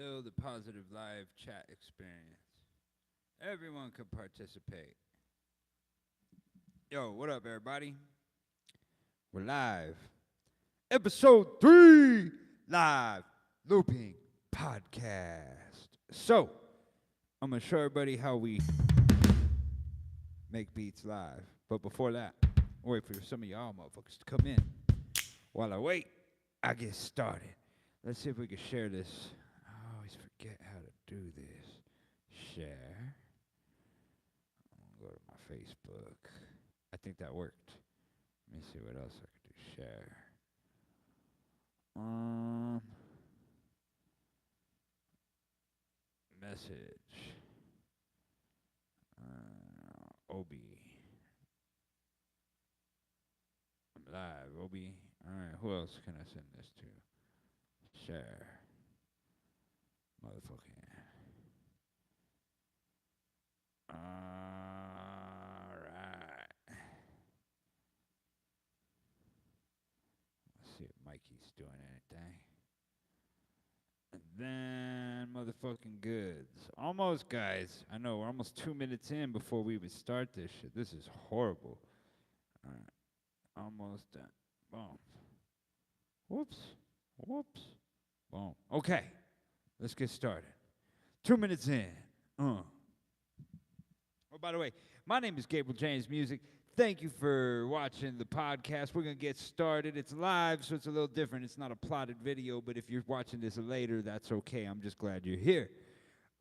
build a positive live chat experience. Everyone could participate. Yo, what up, everybody? We're live. Episode 3 live looping podcast. So, I'm going to show everybody how we make beats live. But before that, I'll wait for some of y'all motherfuckers to come in. While I wait, I get started. Let's see if we can share this. I always forget how to do this. Share. I'm going to go to my Facebook. I think that worked. Let me see what else I could do. Share. Message. Obi. I'm live. Obi. All right. Who else can I send this to? Share. Motherfucking. All right. Let's see if Mikey's doing anything. And then motherfucking goods. Almost, guys. I know we're almost 2 minutes in before we would start this shit. This is horrible. All right. Almost done. Boom. Whoops. Whoops. Boom. Okay. Let's get started. 2 minutes in. Oh, by the way, my name is Gabriel James Music. Thank you for watching the podcast. We're going to get started. It's live, so it's a little different. It's not a plotted video, but if you're watching this later, that's okay. I'm just glad you're here.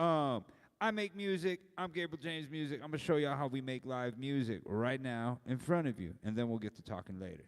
I make music. I'm Gabriel James Music. I'm going to show y'all how we make live music right now in front of you, and then we'll get to talking later.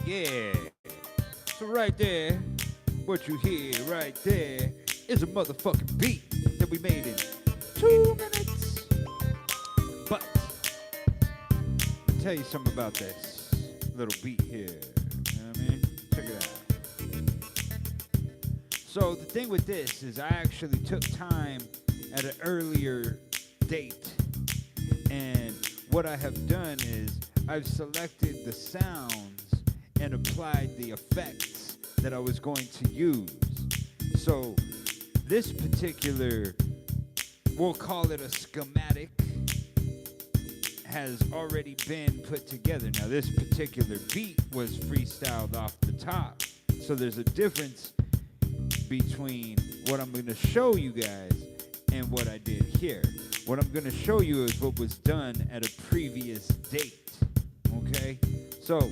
Yeah. So right there, what you hear right there is a motherfucking beat that we made in 2 minutes. But I'll tell you something about this little beat here. You know what I mean? Check it out. So the thing with this is I actually took time at an earlier date, and what I have done is I've selected the sounds and applied the effects that I was going to use. So this particular, we'll call it a schematic, has already been put together. Now this particular beat was freestyled off the top. So there's a difference between what I'm going to show you guys and what I did here. What I'm going to show you is what was done at a previous date. Okay? So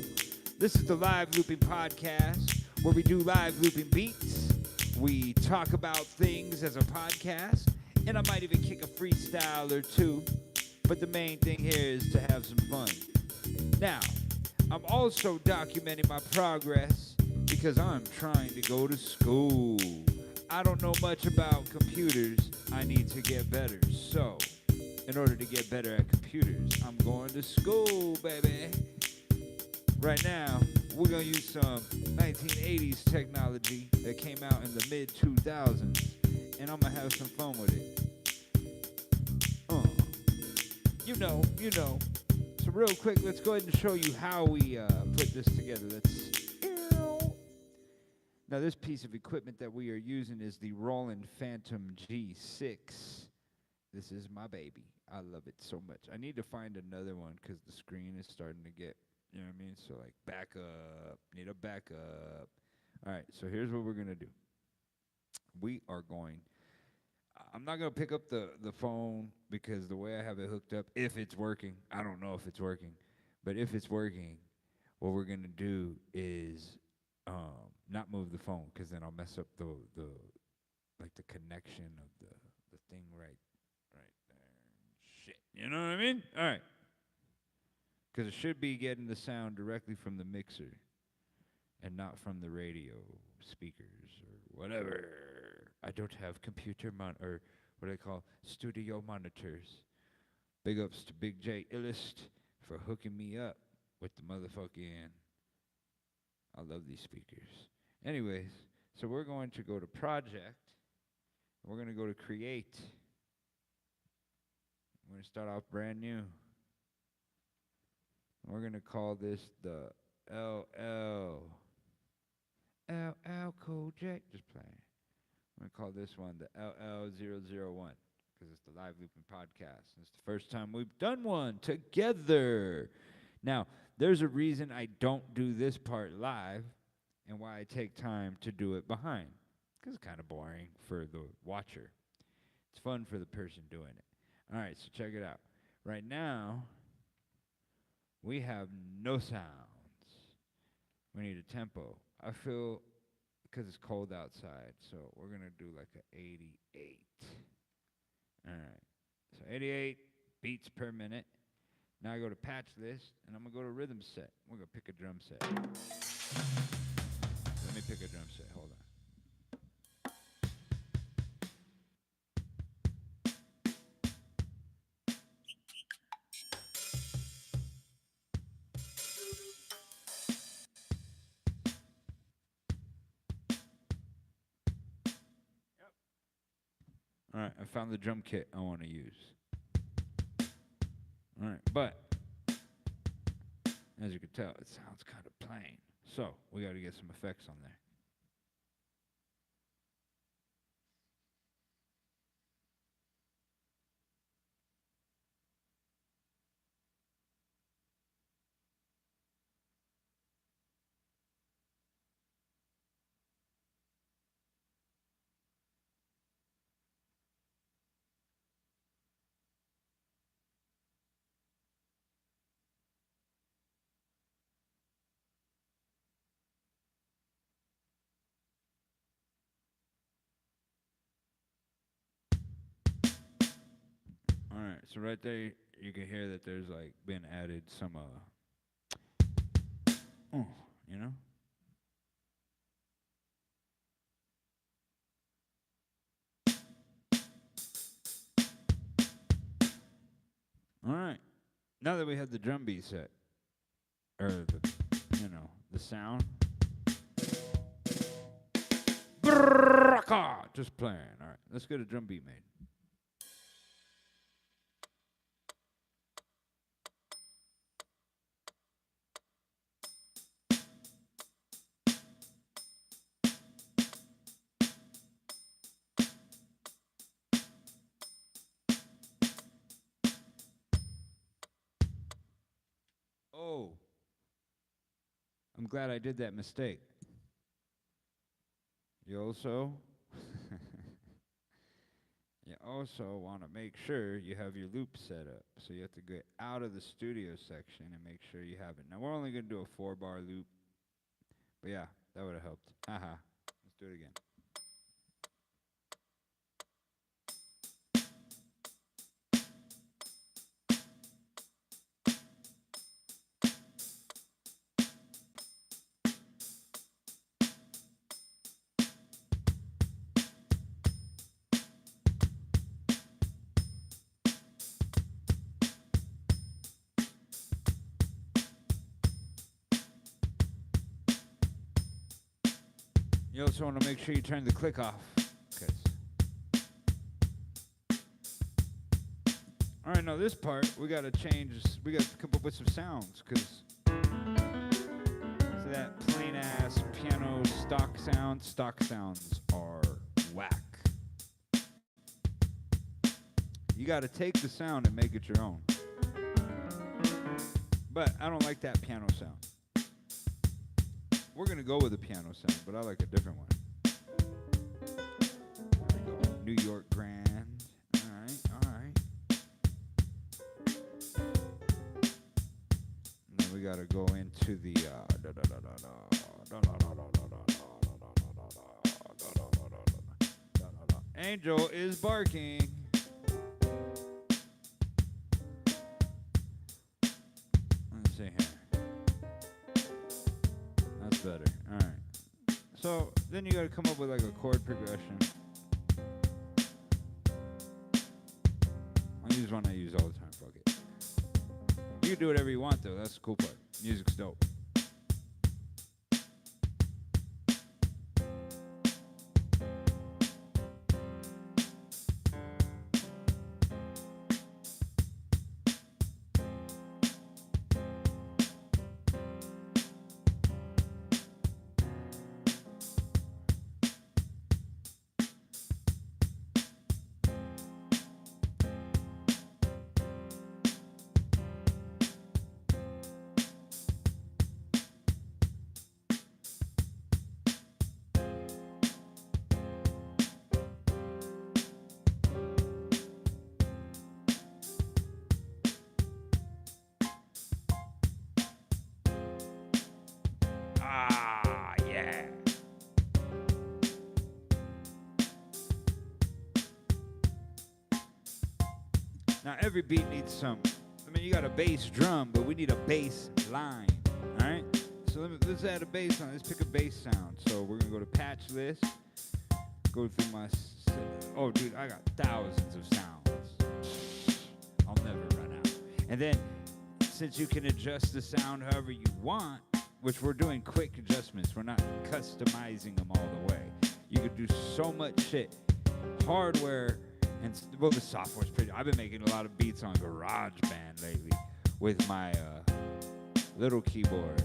this is the Live Looping Podcast, where we do live looping beats. We talk about things as a podcast, and I might even kick a freestyle or two. But the main thing here is to have some fun. Now, I'm also documenting my progress because I'm trying to go to school. I don't know much about computers. I need to get better. So, in order to get better at computers, I'm going to school, baby. Right now, we're going to use some 1980s technology that came out in the mid-2000s, and I'm going to have some fun with it. You know. So real quick, let's go ahead and show you how we put this together. Now this piece of equipment that we are using is the Roland Phantom G6. This is my baby. I love it so much. I need to find another one because the screen is starting to get, you know what I mean? So like back up, need a backup. All right, so here's what we're going to do. I'm not going to pick up the phone because the way I have it hooked up, if it's working, I don't know if it's working, but if it's working, what we're going to do is not move the phone because then I'll mess up the connection of the thing right there. Shit, you know what I mean? All right. Because it should be getting the sound directly from the mixer and not from the radio speakers or whatever. I don't have computer or what I call studio monitors. Big ups to Big J Illist for hooking me up with the motherfucking. I love these speakers. Anyways, so we're going to go to Project. We're going to go to Create. We're going to start off brand new. We're going to call this the LL Cool J. Just playing. I'm going to call this one the LL001 because it's the Live Looping Podcast. It's the first time we've done one together. Now, there's a reason I don't do this part live and why I take time to do it behind. Because it's kind of boring for the watcher. It's fun for the person doing it. All right, so check it out. Right now, we have no sounds. We need a tempo. I feel, because it's cold outside, so we're going to do like an 88. All right, so 88 beats per minute. Now I go to patch list, and I'm going to go to rhythm set. We're going to pick a drum set. Let me pick a drum set. Hold on. All right, I found the drum kit I want to use. All right, but as you can tell, it sounds kind of plain. So we got to get some effects on there. All right, so right there, you can hear that there's like been added some, you know? All right, now that we have the drum beat set, or the sound, just playing. All right, let's get a drum beat made. I'm glad I did that mistake. You also, you also want to make sure you have your loop set up. So you have to get out of the studio section and make sure you have it. Now we're only going to do a 4-bar loop. But yeah, that would have helped. Haha. Let's do it again. You also want to make sure you turn the click off. All right, now this part, we got to change, we got to come up with some sounds, because that plain-ass piano stock sounds are whack. You got to take the sound and make it your own. But I don't like that piano sound. We're going to go with a piano sound, but I like a different one. New York Grand. All right. And then we got to go into the Angel is barking. Let's see here. That's better. All right. So then you got to come up with like a chord progression. I'll use one I use all the time. Fuck it. You can do whatever you want though. That's the cool part. Music's dope. Yeah. Now every beat needs some. I mean, you got a bass drum, but we need a bass line. All right. So let's add a bass line. Let's pick a bass sound. So we're gonna go to patch list. Go through my. Oh, dude, I got thousands of sounds. I'll never run out. And then, since you can adjust the sound however you want, which we're doing quick adjustments, we're not customizing them all the way. You could do so much shit. Hardware and well, the software's pretty. I've been making a lot of beats on GarageBand lately with my little keyboard.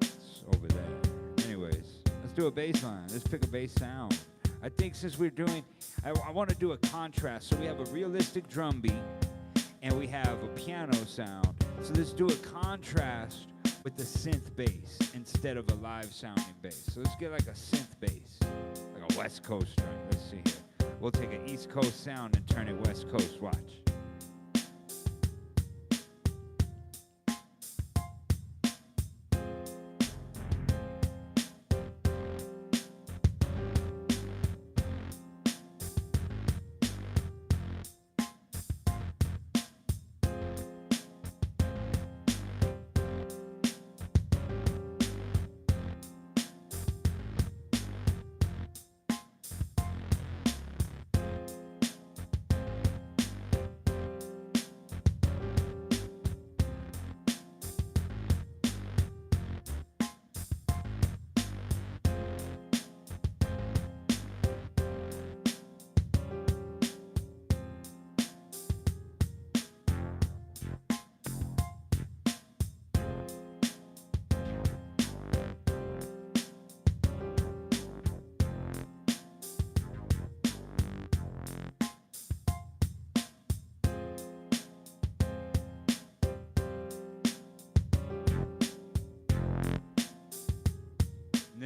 It's over there. Anyways, let's do a bass line. Let's pick a bass sound. I think since we're doing, I want to do a contrast. So we have a realistic drum beat and we have a piano sound. So let's do a contrast with the synth bass instead of a live sounding bass. So let's get like a synth bass, like a West Coast drum. Let's see here. We'll take an East Coast sound and turn it West Coast. Watch.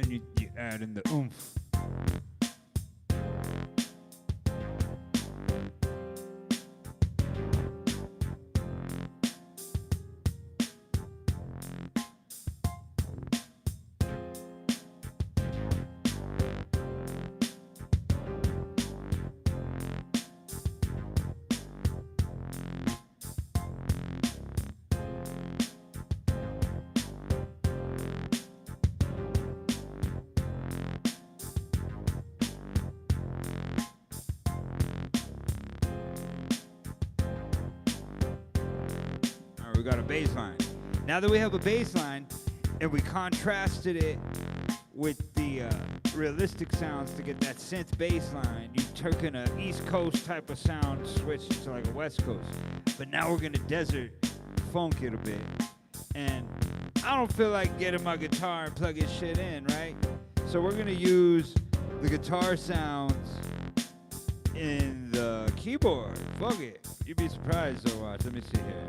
then you add in the oomph. We got a bass line. Now that we have a bass line and we contrasted it with the realistic sounds to get that synth bass line, you took in an East Coast type of sound, switched to like a West Coast. But now we're gonna desert funk it a bit. And I don't feel like getting my guitar and plugging shit in, right? So we're gonna use the guitar sounds in the keyboard. Fuck it. You'd be surprised though. Watch. Let me see here.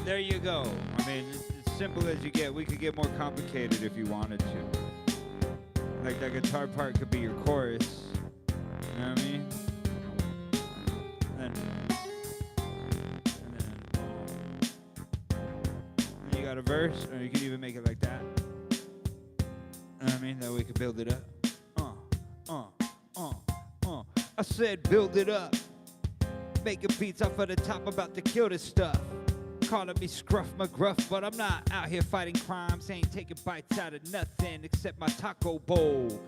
There you go. I mean, it's simple as you get. We could get more complicated if you wanted to. Like that guitar part could be your chorus. You know what I mean? And then you got a verse, or you can even make it like that. You know what I mean? That way we could build it up. I said build it up. Making beats off of the top, about to kill this stuff. Calling me Scruff McGruff, but I'm not out here fighting crimes. Ain't taking bites out of nothing except my taco bowl.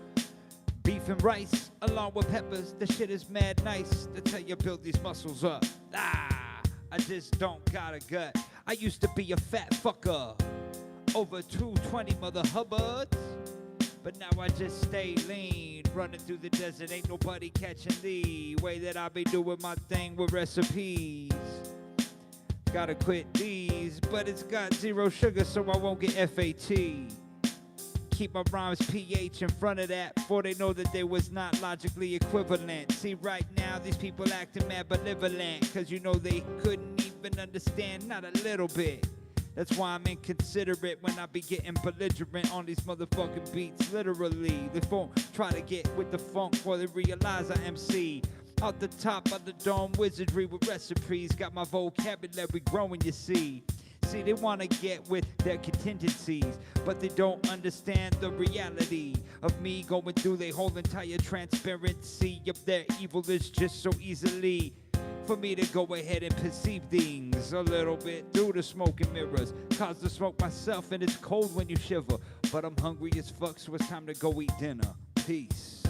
Beef and rice, along with peppers. The shit is mad nice. That's how you build these muscles up. I just don't got a gut. I used to be a fat fucker. Over 220 mother hubbards. But now I just stay lean. Running through the desert, ain't nobody catching the way that I be doing my thing with recipes. Gotta quit these, but it's got 0 sugar, so I won't get FAT. Keep my rhymes pH in front of that, for they know that they was not logically equivalent. See, right now, these people acting mad benevolent, cause you know they couldn't even understand, not a little bit. That's why I'm inconsiderate when I be getting belligerent on these motherfucking beats, literally. They won't try to get with the funk before they realize I MC. Out the top of the dome, wizardry with recipes. Got my vocabulary growing, you see. See, they want to get with their contingencies, but they don't understand the reality of me going through their whole entire transparency of their evil is just so easily for me to go ahead and perceive things a little bit through the smoke and mirrors. Cause to smoke myself and it's cold when you shiver, but I'm hungry as fuck, so it's time to go eat dinner. Peace.